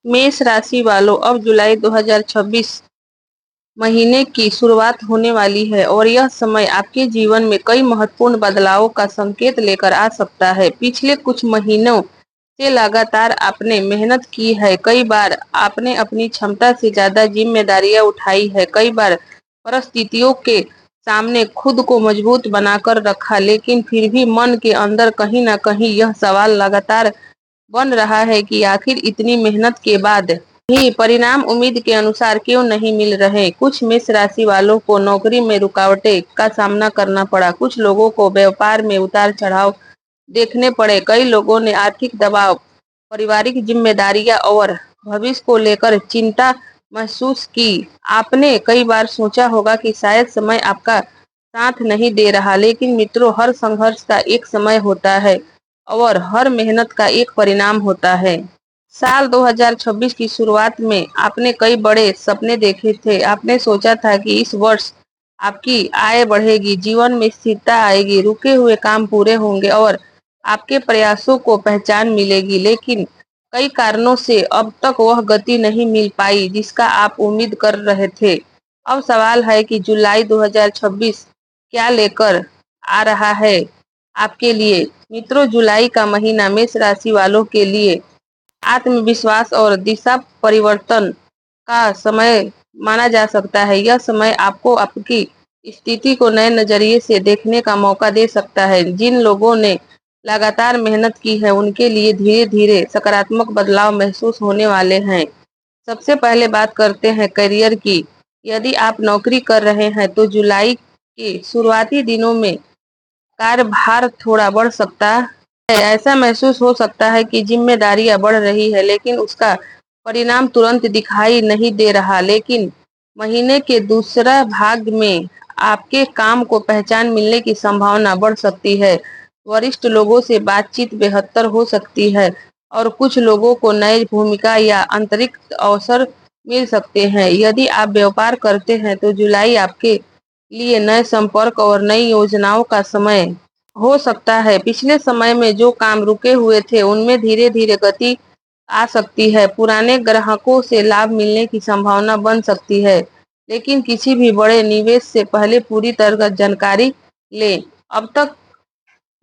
मेष राशि वालों, अब जुलाई 2026 महीने की शुरुआत होने वाली है और यह समय आपके जीवन में कई महत्वपूर्ण बदलावों का संकेत लेकर आ सकता है। पिछले कुछ महीनों से लगातार आपने मेहनत की है। कई बार आपने अपनी क्षमता से ज्यादा जिम्मेदारियां उठाई है। कई बार परिस्थितियों के सामने खुद को मजबूत बनाकर रखा, लेकिन फिर भी मन के अंदर कहीं ना कहीं यह सवाल लगातार बन रहा है कि आखिर इतनी मेहनत के बाद भी परिणाम उम्मीद के अनुसार क्यों नहीं मिल रहे। कुछ मेष राशि वालों को नौकरी में रुकावटें का सामना करना पड़ा। कुछ लोगों को व्यापार में उतार चढ़ाव देखने पड़े। कई लोगों ने आर्थिक दबाव, पारिवारिक जिम्मेदारियां और भविष्य को लेकर चिंता महसूस की। आपने कई बार सोचा होगा कि शायद समय आपका साथ नहीं दे रहा, लेकिन मित्रों, हर संघर्ष का एक समय होता है और हर मेहनत का एक परिणाम होता है। साल 2026 की शुरुआत में आपने कई बड़े सपने देखे थे। आपने सोचा था कि इस वर्ष आपकी आय बढ़ेगी, जीवन में स्थिरता आएगी, रुके हुए काम पूरे होंगे और आपके प्रयासों को पहचान मिलेगी। लेकिन कई कारणों से अब तक वह गति नहीं मिल पाई जिसका आप उम्मीद कर रहे थे। अब सवाल है कि जुलाई 2026 क्या लेकर आ रहा है आपके लिए। मित्रों, जुलाई का महीना मेष राशि वालों के लिए आत्मविश्वास और दिशा परिवर्तन का समय माना जा सकता है। यह समय आपको आपकी स्थिति को नए नजरिए से देखने का मौका दे सकता है। जिन लोगों ने लगातार मेहनत की है उनके लिए धीरे धीरे सकारात्मक बदलाव महसूस होने वाले हैं। सबसे पहले बात करते हैं करियर की। यदि आप नौकरी कर रहे हैं तो जुलाई के शुरुआती दिनों में कार्यभार थोड़ा बढ़ सकता है। ऐसा महसूस हो सकता है कि जिम्मेदारियां बढ़ रही है, लेकिन उसका परिणाम तुरंत दिखाई नहीं दे रहा। लेकिन महीने के दूसरा भाग में आपके काम को पहचान मिलने की संभावना बढ़ सकती है। वरिष्ठ लोगों से बातचीत बेहतर हो सकती है और कुछ लोगों को नई भूमिका या अतिरिक्त अवसर मिल सकते हैं। यदि आप व्यापार करते हैं तो जुलाई आपके लिए नए संपर्क और नई योजनाओं का समय हो सकता है। पिछले समय में जो काम रुके हुए थे उनमें धीरे धीरे गति आ सकती है। पुराने ग्राहकों से लाभ मिलने की संभावना बन सकती है, लेकिन किसी भी बड़े निवेश से पहले पूरी तरह जानकारी लें। अब तक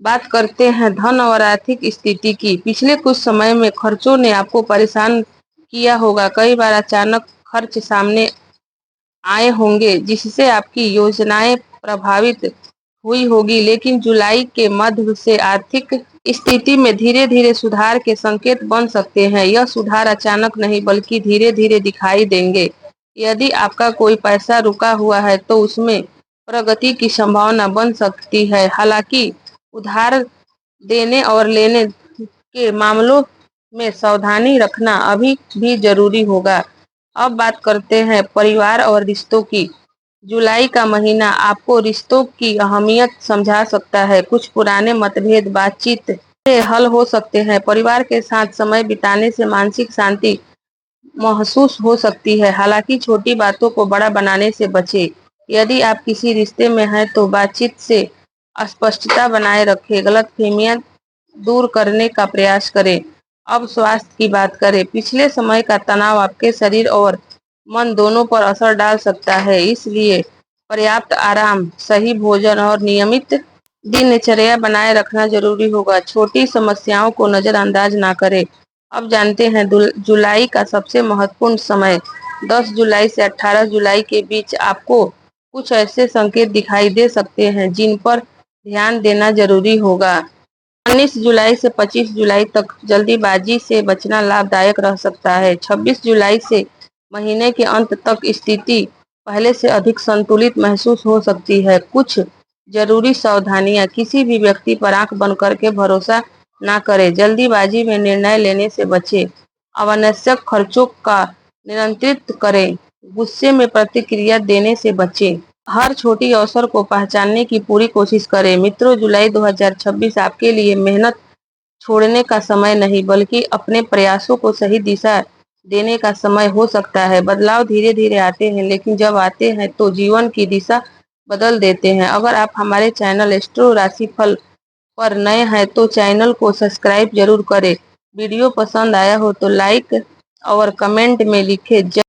बात करते हैं धन और आर्थिक स्थिति की। पिछले कुछ समय में खर्चों ने आपको परेशान किया होगा। कई बार अचानक खर्च सामने आए होंगे जिससे आपकी योजनाएं प्रभावित हुई होगी, लेकिन जुलाई के मध्य से आर्थिक स्थिति में धीरे धीरे सुधार के संकेत बन सकते हैं। यह सुधार अचानक नहीं बल्कि धीरे धीरे दिखाई देंगे। यदि आपका कोई पैसा रुका हुआ है तो उसमें प्रगति की संभावना बन सकती है। हालांकि उधार देने और लेने के मामलों में सावधानी रखना अभी भी जरूरी होगा। अब बात करते हैं परिवार और रिश्तों की। जुलाई का महीना आपको रिश्तों की अहमियत समझा सकता है। कुछ पुराने मतभेद बातचीत से हल हो सकते हैं। परिवार के साथ समय बिताने से मानसिक शांति महसूस हो सकती है। हालांकि छोटी बातों को बड़ा बनाने से बचें। यदि आप किसी रिश्ते में हैं तो बातचीत से स्पष्टता बनाए रखें, गलतफहमियां दूर करने का प्रयास करें। अब स्वास्थ्य की बात करें। पिछले समय का तनाव आपके शरीर और मन दोनों पर असर डाल सकता है, इसलिए पर्याप्त आराम, सही भोजन और नियमित दिनचर्या बनाए रखना जरूरी होगा। छोटी समस्याओं को नजरअंदाज ना करें। अब जानते हैं जुलाई का सबसे महत्वपूर्ण समय। 10 जुलाई से 18 जुलाई के बीच आपको कुछ ऐसे संकेत दिखाई दे सकते हैं जिन पर ध्यान देना जरूरी होगा। 19 जुलाई से 25 जुलाई तक जल्दीबाजी से बचना लाभदायक रह सकता है। 26 जुलाई से महीने के अंत तक स्थिति पहले से अधिक संतुलित महसूस हो सकती है। कुछ जरूरी सावधानियां। किसी भी व्यक्ति पर आंख बंद करके भरोसा ना करें। जल्दीबाजी में निर्णय लेने से बचें। अनावश्यक खर्चों का नियंत्रित करें। गुस्से में प्रतिक्रिया देने से बचें। हर छोटी अवसर को पहचानने की पूरी कोशिश करें। मित्रों, जुलाई 2026 आपके लिए मेहनत छोड़ने का समय नहीं बल्कि अपने प्रयासों को सही दिशा देने का समय हो सकता है। बदलाव धीरे धीरे आते हैं, लेकिन जब आते हैं तो जीवन की दिशा बदल देते हैं। अगर आप हमारे चैनल एस्ट्रो राशिफल पर नए हैं तो चैनल को सब्सक्राइब जरूर करें। वीडियो पसंद आया हो तो लाइक और कमेंट में लिखे जय